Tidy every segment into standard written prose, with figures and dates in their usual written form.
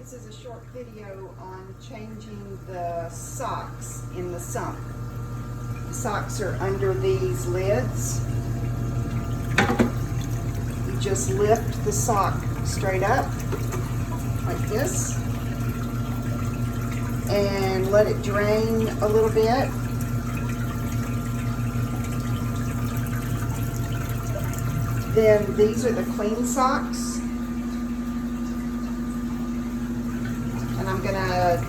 This is a short video on changing the socks in the sump. The socks are under these lids. You just lift the sock straight up like this and let it drain a little bit. Then these are the clean socks. And I'm gonna,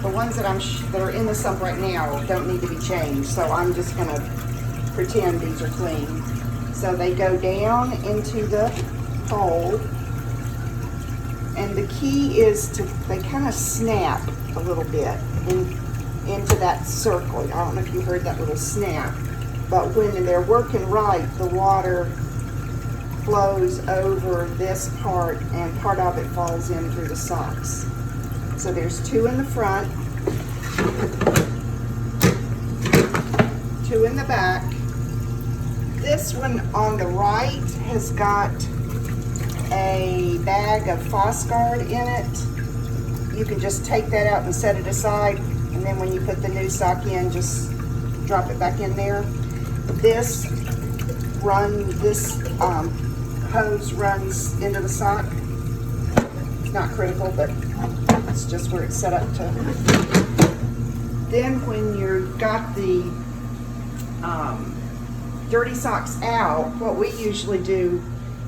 the ones that that are in the sump right now don't need to be changed, so I'm just gonna pretend these are clean. So they go down into the hole, and the key is they kind of snap a little bit into that circle. I don't know if you heard that little snap, but when they're working right, the water flows over this part and part of it falls in through the socks. So there's two in the front, two in the back. This one on the right has got a bag of Fosguard in it. You can just take that out and set it aside, and then when you put the new sock in, just drop it back in there. This hose runs into the sock. It's not critical, but it's just where it's set up to. Then when you've got the dirty socks out, what we usually do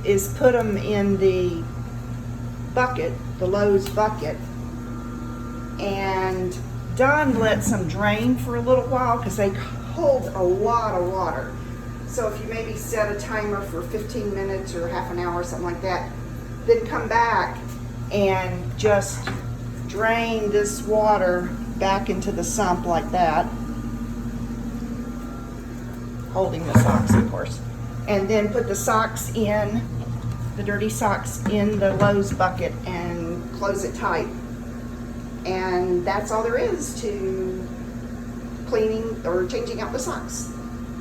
is put them in the bucket, the Lowe's bucket, and Don lets them drain for a little while because they hold a lot of water. So if you maybe set a timer for 15 minutes or half an hour or something like that, then come back and just drain this water back into the sump like that, holding the socks, of course, and then put the socks in, the dirty socks in the Lowe's bucket and close it tight. And that's all there is to cleaning or changing out the socks.